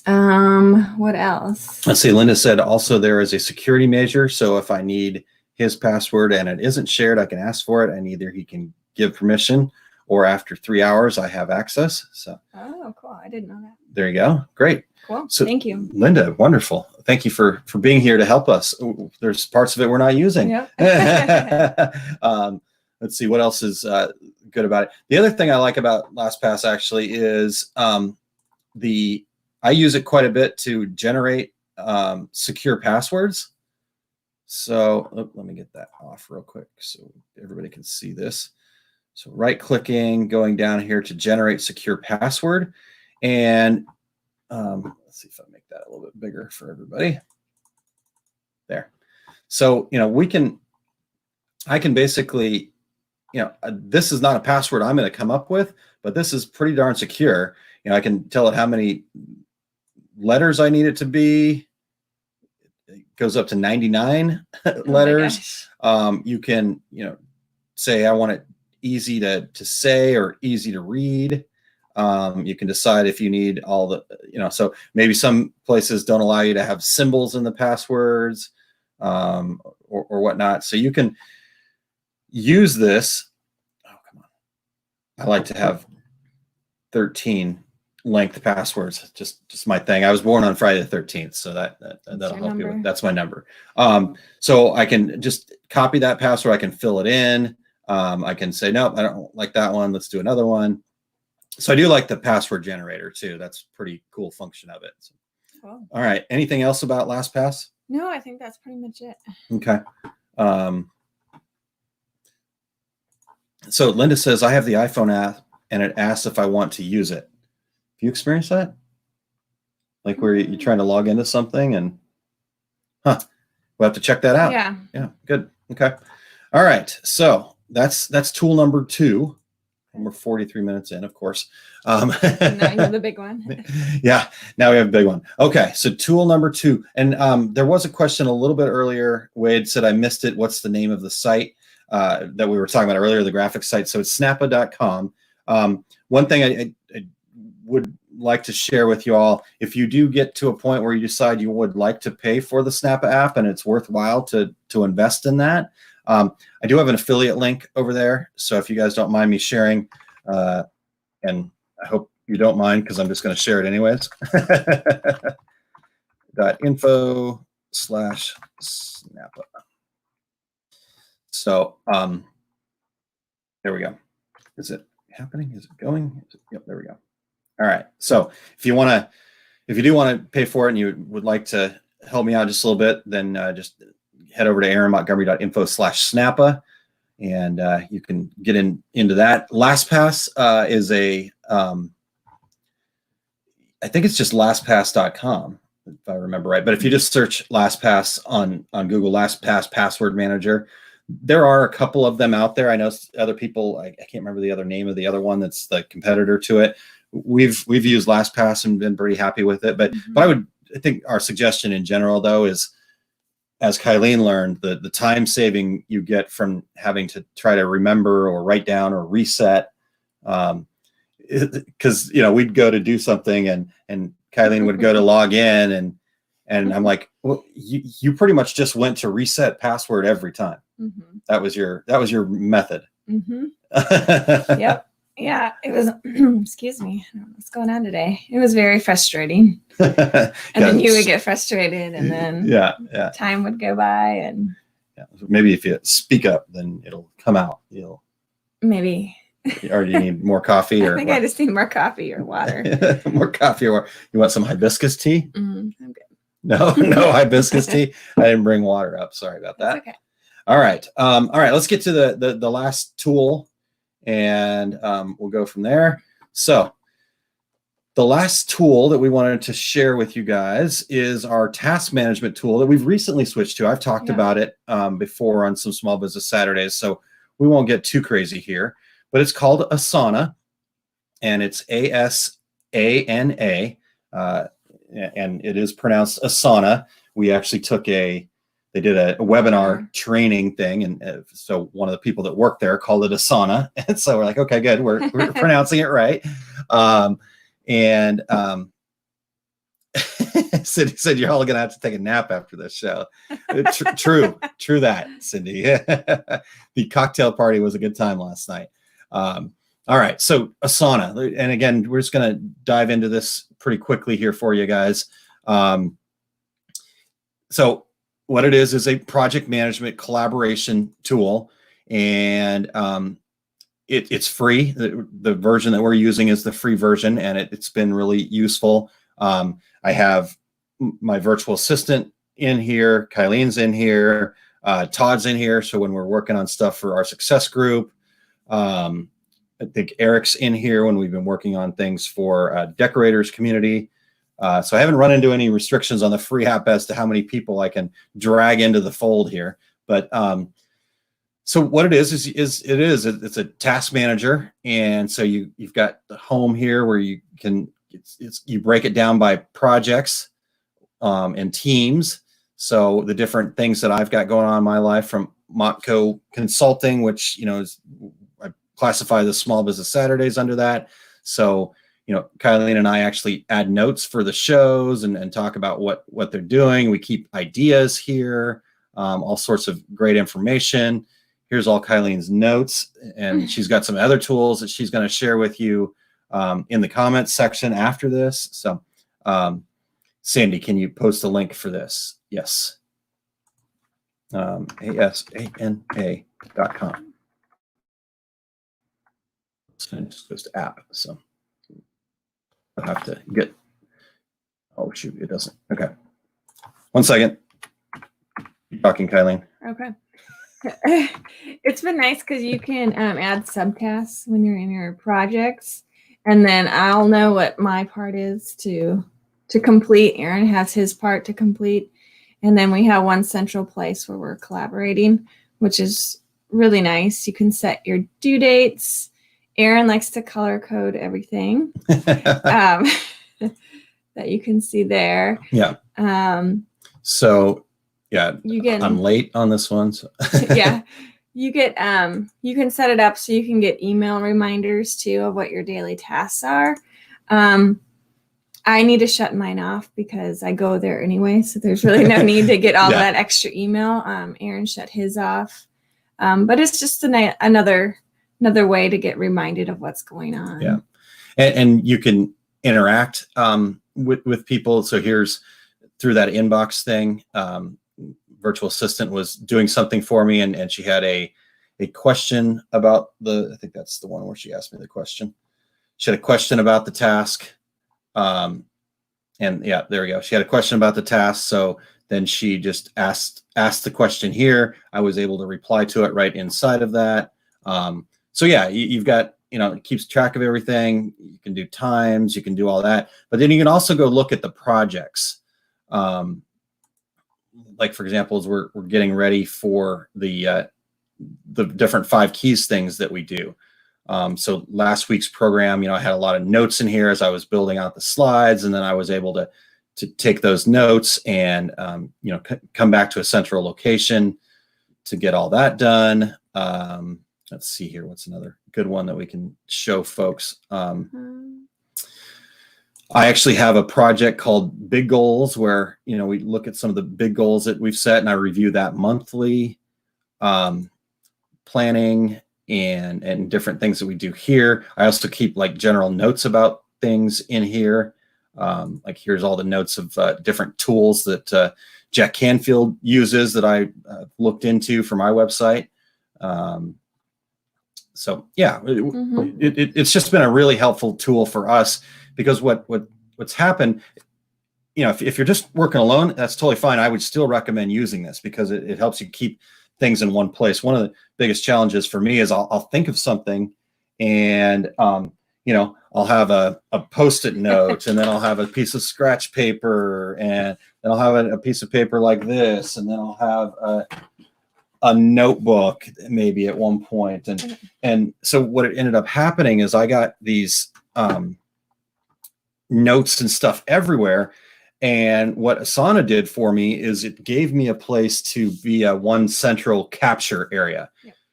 What else? Let's see. Linda said also there is a security measure. So if I need his password and it isn't shared, I can ask for it, and either he can give permission or after 3 hours I have access. So Oh, cool. I didn't know that. there you go. Great. Cool. So Thank you. Linda, wonderful. Thank you for being here to help us. There's parts of it we're not using. Yep. Let's see what else is good about it. The other thing I like about LastPass actually is I use it quite a bit to generate secure passwords. So let me get that off real quick so everybody can see this. So right clicking, going down here to generate secure password. And let's see if I make that a little bit bigger for everybody. There. So, you know, I can basically, you know, this is not a password I'm going to come up with, but this is pretty darn secure. You know, I can tell it how many letters I need it to be. It goes up to 99 letters. You can, you know, say I want it easy to say or easy to read. You can decide if you need all the, you know, so maybe some places don't allow you to have symbols in the passwords or whatnot. So you can use this. Oh, come on. I like to have 13 length passwords. Just my thing. I was born on Friday the 13th, so that'll help you with. That's my number. So I can just copy that password. I can fill it in. I can say, nope, I don't like that one. Let's do another one. So I do like the password generator too. That's a pretty cool function of it. So, cool. All right. Anything else about LastPass? No, I think that's pretty much it. Okay. So Linda says, I have the iPhone app and it asks if I want to use it. Have you experienced that? Like where you're trying to log into something and, we'll have to check that out. Yeah. Yeah. Good. Okay. All right. So that's tool number 2. And we're 43 minutes in, of course. Now you have the big one. Yeah, now we have a big one. Okay, so tool number 2. And there was a question a little bit earlier. Wade said, I missed it. What's the name of the site that we were talking about earlier, the graphics site? So it's snappa.com. One thing I would like to share with you all, if you do get to a point where you decide you would like to pay for the Snappa app and it's worthwhile to invest in that, I do have an affiliate link over there. So if you guys don't mind me sharing, and I hope you don't mind because I'm just going to share it anyways. .info/Snappa. So there we go. Is it happening? Is it going? Yep, there we go. All right. So if you do want to pay for it and you would like to help me out just a little bit, then just head over to aaronmontgomery.info/Snappa, and you can get into that. LastPass is I think it's just LastPass.com, if I remember right. But if you just search LastPass on Google, LastPass Password Manager, there are a couple of them out there. I know other people, I can't remember the other name of the other one that's the competitor to it. We've used LastPass and been pretty happy with it. But I think our suggestion in general, though, is, as Kylene learned, the time saving you get from having to try to remember or write down or reset, because you know we'd go to do something and Kylene would go to log in and I'm like, well, you pretty much just went to reset password every time. Mm-hmm. That was your method. Mm-hmm. Yep. Yeah, it was, excuse me, I don't know what's going on today. It was very frustrating. And then you would get frustrated and then time would go by and maybe if you speak up, then it'll come out. Maybe. Or do you need more coffee? Or I think what? I just need more coffee or water. More coffee, or you want some hibiscus tea? I'm good. No, no hibiscus tea. I didn't bring water up. Sorry about that. That's okay. All right. All right. Let's get to the last tool, and we'll go from there. So the last tool that we wanted to share with you guys is our task management tool that we've recently switched to. I've talked about it before on some Small Business Saturdays, so we won't get too crazy here. But it's called Asana, and it's ASANA, and it is pronounced Asana. We actually they did a webinar training thing, and so one of the people that worked there called it Asana, and so we're like, okay, good, we're pronouncing it right. Cindy said you're all gonna have to take a nap after this show. True that, Cindy. The cocktail party was a good time last night. All right, so Asana, and again, we're just gonna dive into this pretty quickly here for you guys. So what it is a project management collaboration tool, and it's free. The version that we're using is the free version, and it's been really useful. I have my virtual assistant in here, Kylene's in here, Todd's in here. So when we're working on stuff for our success group, I think Eric's in here when we've been working on things for decorators community. So I haven't run into any restrictions on the free app as to how many people I can drag into the fold here. But so what it is it's a task manager, and so you've got the home here where you can you break it down by projects and teams. So the different things that I've got going on in my life, from Motco Consulting, which I classify the Small Business Saturdays under that. So Kylene and I actually add notes for the shows and talk about what they're doing. We keep ideas here, all sorts of great information. Here's all Kylene's notes, and she's got some other tools that she's going to share with you in the comments section after this. So, Sandy, can you post a link for this? Yes. ASANA.com. So it just goes to app. So I'll have to get. Oh shoot, it doesn't. Okay. 1 second. Keep talking, Kylene. Okay. It's been nice because you can add subtasks when you're in your projects, and then I'll know what my part is to complete. Aaron has his part to complete, and then we have one central place where we're collaborating, which is really nice. You can set your due dates. Aaron likes to color code everything that you can see there. Yeah. So yeah, I'm late on this one. So. Yeah, you get you can set it up so you can get email reminders too of what your daily tasks are. I need to shut mine off because I go there anyway, so there's really no need to get all that extra email. Aaron shut his off, but it's just another way to get reminded of what's going on. Yeah, and you can interact with people. So here's through that inbox thing. Virtual assistant was doing something for me, and she had a question about I think that's the one where she asked me the question. She had a question about the task. And yeah, there we go. She had a question about the task. So then she just asked the question here. I was able to reply to it right inside of that. So yeah, you've got, it keeps track of everything. You can do times, you can do all that, but then you can also go look at the projects. Like for example, as we're getting ready for the different 5 keys things that we do. So last week's program, I had a lot of notes in here as I was building out the slides, and then I was able to take those notes and come back to a central location to get all that done. Let's see here. What's another good one that we can show folks? I actually have a project called Big Goals where, we look at some of the big goals that we've set, and I review that monthly. Planning and different things that we do here. I also keep like general notes about things in here. Like here's all the notes of different tools that Jack Canfield uses that I looked into for my website. So yeah, it's just been a really helpful tool for us, because what's happened, you know, if you're just working alone, that's totally fine. I would still recommend using this because it helps you keep things in one place. One of the biggest challenges for me is I'll think of something, and you know, I'll have a Post-it note, and then I'll have a piece of scratch paper, and then I'll have a piece of paper like this, and then I'll have a notebook maybe at one point. And so what it ended up happening is I got these notes and stuff everywhere. And what Asana did for me is it gave me a place to be a one central capture area.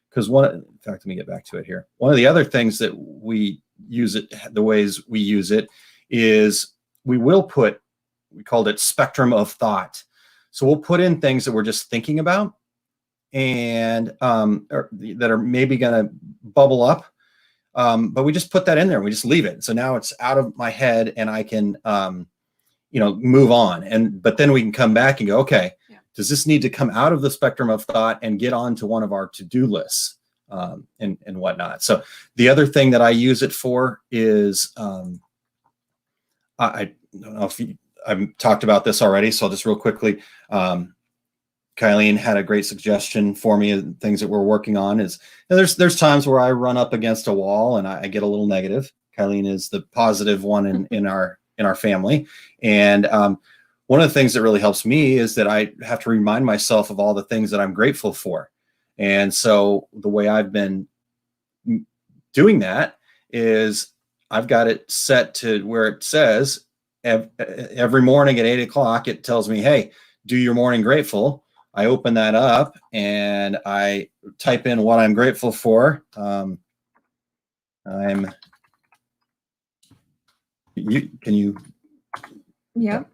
Because in fact, let me get back to it here. One of the other things that we use it, the ways we use it, is we called it spectrum of thought. So we'll put in things that we're just thinking about, and or that are maybe going to bubble up, but we just put that in there and we just leave it. So now it's out of my head, and I can you know, move on. But then we can come back and go, okay, does this need to come out of the spectrum of thought and get onto one of our to-do lists, and whatnot. So the other thing that I use it for is I don't know if I've talked about this already, so I'll just real quickly. Kylene had a great suggestion for me of things that we're working on. Is, you know, there's times where I run up against a wall and I get a little negative. Kylene is the positive one in our family. And one of the things that really helps me is that I have to remind myself of all the things that I'm grateful for. And so the way I've been doing that is I've got it set to where it says every morning at 8 o'clock, it tells me, hey, do your morning grateful. I open that up and I type in what I'm grateful for. Can you? Yep.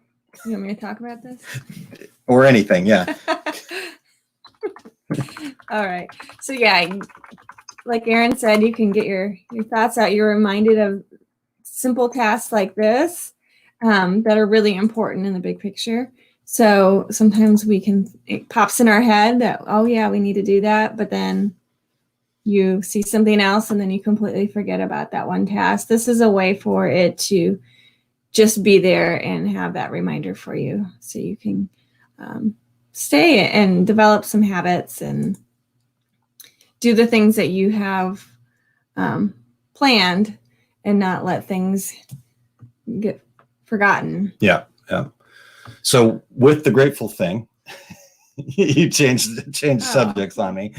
You want me to talk about this? Or anything, yeah. All right. So yeah, like Aaron said, you can get your thoughts out. You're reminded of simple tasks like this that are really important in the big picture. So sometimes it pops in our head that, oh yeah, we need to do that. But then you see something else and then you completely forget about that one task. This is a way for it to just be there and have that reminder for you, so you can stay and develop some habits and do the things that you have planned and not let things get forgotten. Yeah. So with the grateful thing, you changed subjects on me.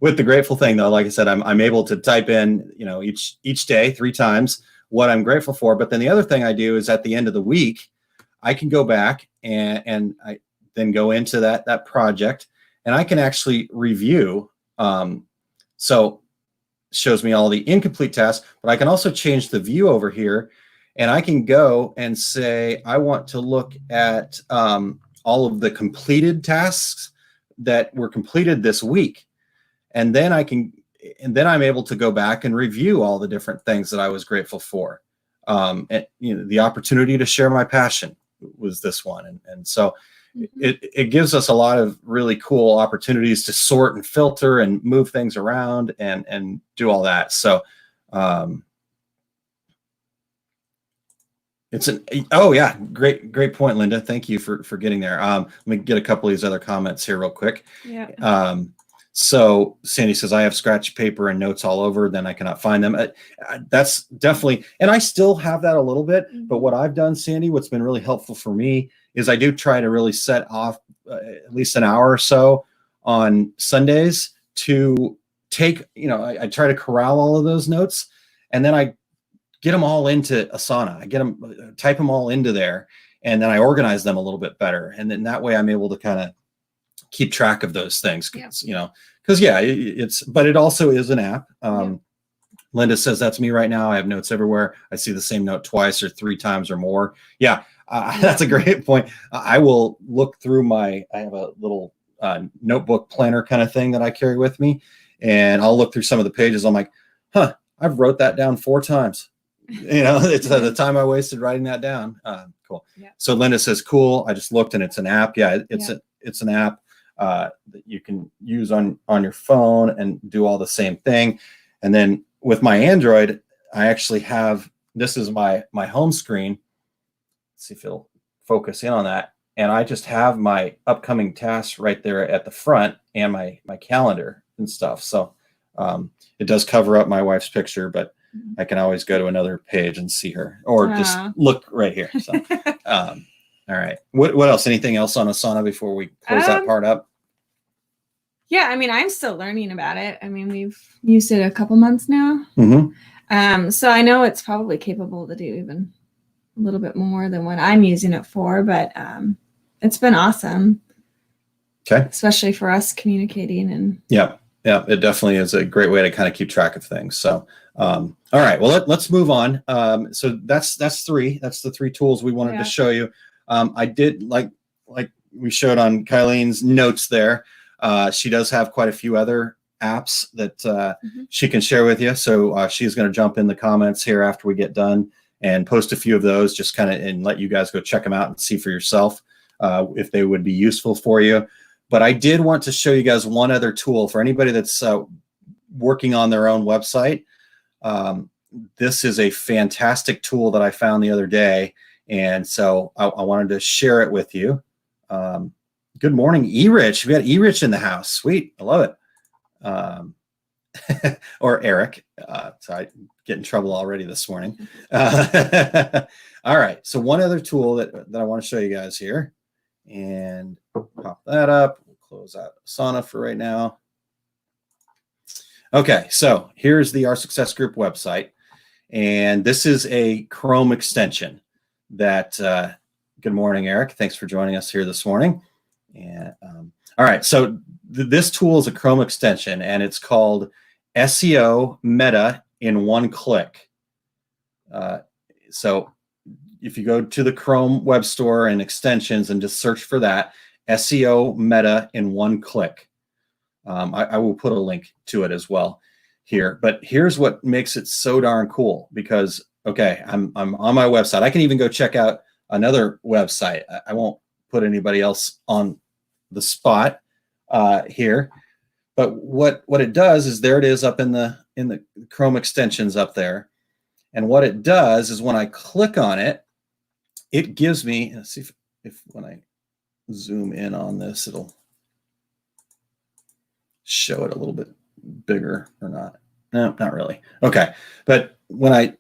With the grateful thing, though, like I said, I'm able to type in, you know, each day 3 times what I'm grateful for. But then the other thing I do is at the end of the week, I can go back and I then go into that project, and I can actually review. So shows me all the incomplete tasks, but I can also change the view over here, and I can go and say, I want to look at all of the completed tasks that were completed this week. And then I'm able to go back and review all the different things that I was grateful for. And, you know, the opportunity to share my passion was this one. And so it gives us a lot of really cool opportunities to sort and filter and move things around and do all that. So great point, Linda. Thank you for getting there. Let me get a couple of these other comments here real quick. Yeah. So Sandy says, I have scratch paper and notes all over, then I cannot find them. That's definitely, and I still have that a little bit, but what I've done, Sandy, what's been really helpful for me is I do try to really set off at least an hour or so on Sundays to take, you know, I try to corral all of those notes, and then I get them all into Asana. I type them all into there, and then I organize them a little bit better. And then that way I'm able to kind of keep track of those things, you know, because but it also is an app. Linda says, that's me right now. I have notes everywhere. I see the same note twice or 3 times or more. Yeah. That's a great point. I will look through I have a little notebook planner kind of thing that I carry with me, and I'll look through some of the pages. I'm like, I've wrote that down 4 times. You know, it's the time I wasted writing that down. Cool. Yeah. So Linda says, cool. I just looked and it's an app. Yeah, it's an app that you can use on your phone and do all the same thing. And then with my Android, I actually have, this is my home screen. Let's see if it'll focus in on that. And I just have my upcoming tasks right there at the front and my calendar and stuff. So it does cover up my wife's picture, but I can always go to another page and see her, or just look right here. So, all right. What else? Anything else on Asana before we close that part up? Yeah, I mean, I'm still learning about it. I mean, we've used it a couple months now. So I know it's probably capable to do even a little bit more than what I'm using it for, but it's been awesome. Okay. Especially for us communicating and. Yeah, it definitely is a great way to kind of keep track of things. So, all right, well, let's move on. So that's three. That's the three tools we wanted to show you. I did like we showed on Kylene's notes there. She does have quite a few other apps that she can share with you. So she's going to jump in the comments here after we get done and post a few of those, just kind of, and let you guys go check them out and see for yourself if they would be useful for you. But I did want to show you guys one other tool for anybody that's working on their own website. This is a fantastic tool that I found the other day. And so I wanted to share it with you. Good morning, E-Rich. We got E-Rich in the house. Sweet. I love it. Or Eric. So I get in trouble already this morning. All right. So one other tool that I want to show you guys here. And pop that up. We'll close out Asana for right now. Okay. So here's the Our Success Group website. And this is a Chrome extension that, good morning, Eric. Thanks for joining us here this morning. And all right, so this tool is a Chrome extension, and it's called SEO Meta in one click. So if you go to the Chrome Web Store and extensions and just search for that, SEO Meta in one click. I will put a link to it as well here. But here's what makes it so darn cool, because okay, I'm on my website. I can even go check out another website. I won't put anybody else on the spot here, but what it does is, there it is up in the Chrome extensions up there, and what it does is when I click on it, it gives me. Let's see if when I zoom in on this, it'll show it a little bit bigger or not. No, not really. Okay, but when I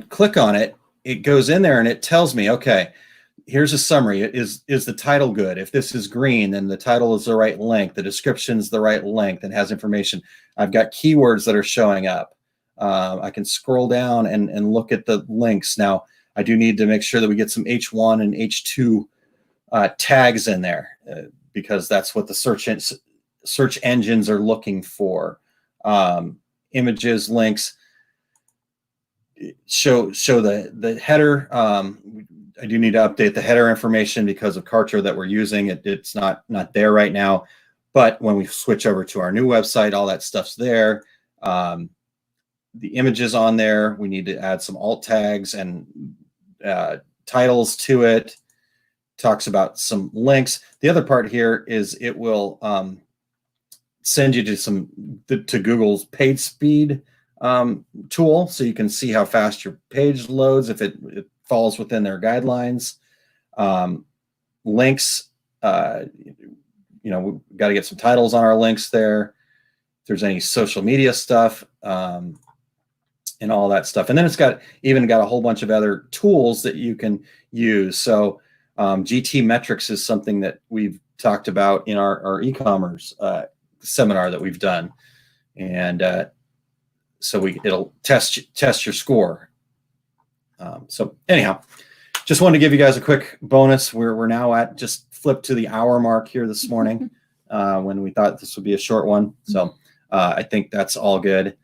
click on it, it goes in there and it tells me, okay, here's a summary. Is the title good? If this is green, then the title is the right length. The description's the right length and has information. I've got keywords that are showing up. I can scroll down and look at the links. Now, I do need to make sure that we get some H1 and H2 tags in there because that's what the search engines are looking for. Images, links. Show the header. I do need to update the header information because of Kartra that we're using. It's not there right now, but when we switch over to our new website, all that stuff's there. The images on there, we need to add some alt tags and titles to it. Talks about some links. The other part here is it will send you to Google's PageSpeed tool, so you can see how fast your page loads if it falls within their guidelines. Links, we've got to get some titles on our links there. If there's any social media stuff and all that stuff. And then it's got a whole bunch of other tools that you can use. So GTmetrix is something that we've talked about in our e-commerce seminar that we've done. And so it'll test your score. So anyhow, just wanted to give you guys a quick bonus. We're now at just flipped to the hour mark here this morning when we thought this would be a short one. So I think that's all good.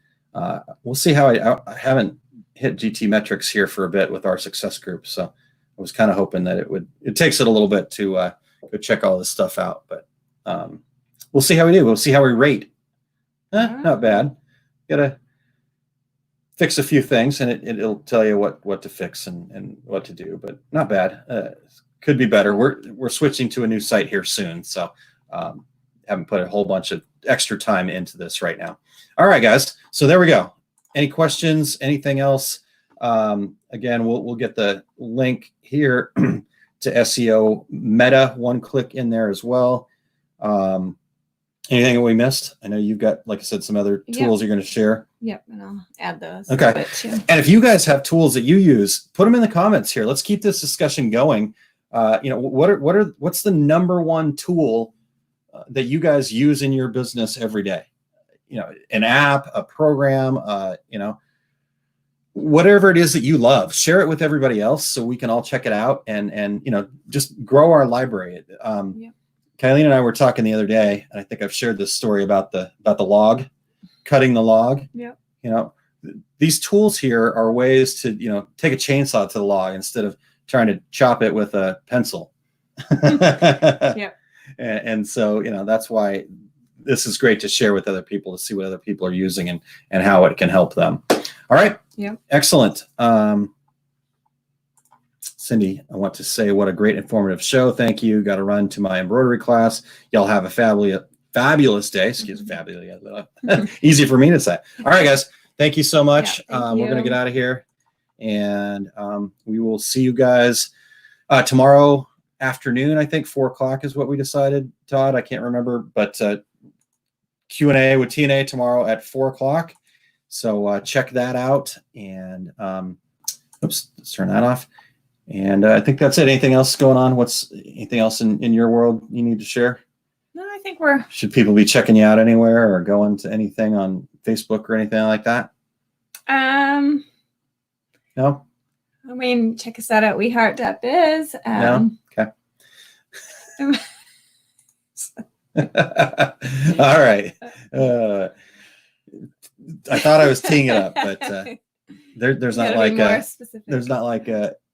We'll see how I haven't hit GTmetrix here for a bit with Our Success Group. So I was kind of hoping that it takes it a little bit to go check all this stuff out, but we'll see how we do. We'll see how we rate. Not bad. Gotta fix a few things, and it'll tell you what to fix and what to do, but not bad. Could be better. We're switching to a new site here soon, so haven't put a whole bunch of extra time into this right now. All right, guys. So there we go. Any questions? Anything else? Again, we'll get the link here to SEO Meta, one click in there as well. Anything that we missed? I know you've got, like I said, some other tools you're going to share. Yep, and I'll add those. Okay. And if you guys have tools that you use, put them in the comments here. Let's keep this discussion going. What's the number one tool that you guys use in your business every day? An app, a program, whatever it is that you love, share it with everybody else so we can all check it out and just grow our library. Kylene and I were talking the other day, and I think I've shared this story about the log, cutting the log. Yeah. These tools here are ways to, take a chainsaw to the log instead of trying to chop it with a pencil. Yeah. And so, that's why this is great to share with other people, to see what other people are using and how it can help them. All right. Yeah. Excellent. Cindy, I want to say what a great informative show. Thank you. Got to run to my embroidery class. Y'all have a fabulous day. Excuse me, fabulous. Easy for me to say. All right, guys. Thank you so much. Yeah, we're going to get out of here, and we will see you guys tomorrow afternoon. I think 4:00 is what we decided, Todd. I can't remember, but Q&A with TNA tomorrow at 4:00. So check that out. And oops, let's turn that off. And I think that's it. Anything else going on? Anything else in your world you need to share? No, I think should people be checking you out anywhere or going to anything on Facebook or anything like that? No? I mean, check us out at weheart.biz. No? Okay. All right. I thought I was teeing it up, but there's not like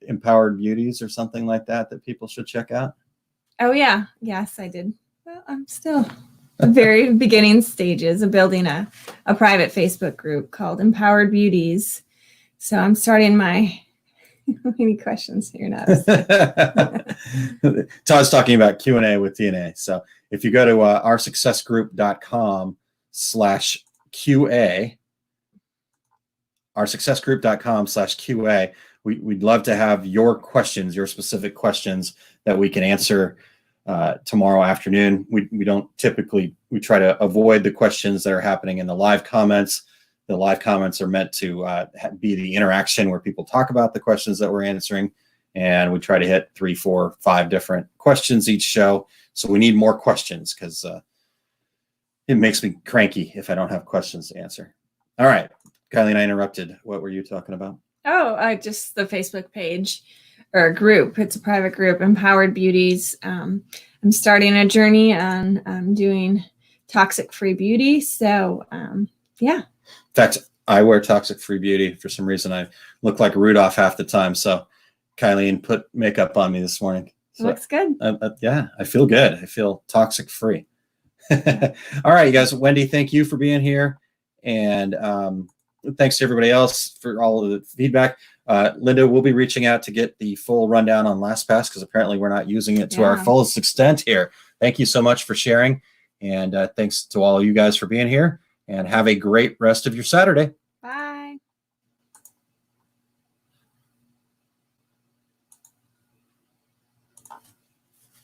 Empowered Beauties or something like that people should check out. Oh yeah, yes, I did. Well, I'm still the very beginning stages of building a private Facebook group called Empowered Beauties. So I'm starting my any questions here now. Todd's talking about Q&A with TNA. So if you go to oursuccessgroup.com/QA, oursuccessgroup.com/QA, we'd love to have your questions, your specific questions that we can answer tomorrow afternoon. We try to avoid the questions that are happening in the live comments. The live comments are meant to be the interaction where people talk about the questions that we're answering. And we try to hit 3, 4, 5 different questions each show. So we need more questions because it makes me cranky if I don't have questions to answer. All right. Kylene, I interrupted. What were you talking about? Oh, just the Facebook page or group. It's a private group, Empowered Beauties. I'm starting a journey on doing toxic-free beauty. So, yeah. In fact, I wear toxic-free beauty. For some reason, I look like Rudolph half the time. So, Kylene put makeup on me this morning. So, looks good. Yeah, I feel good. I feel toxic-free. All right, you guys. Wendy, thank you for being here. And thanks to everybody else for all of the feedback. Linda will be reaching out to get the full rundown on LastPass because apparently we're not using it to our fullest extent here. Thank you so much for sharing. And thanks to all of you guys for being here. And have a great rest of your Saturday.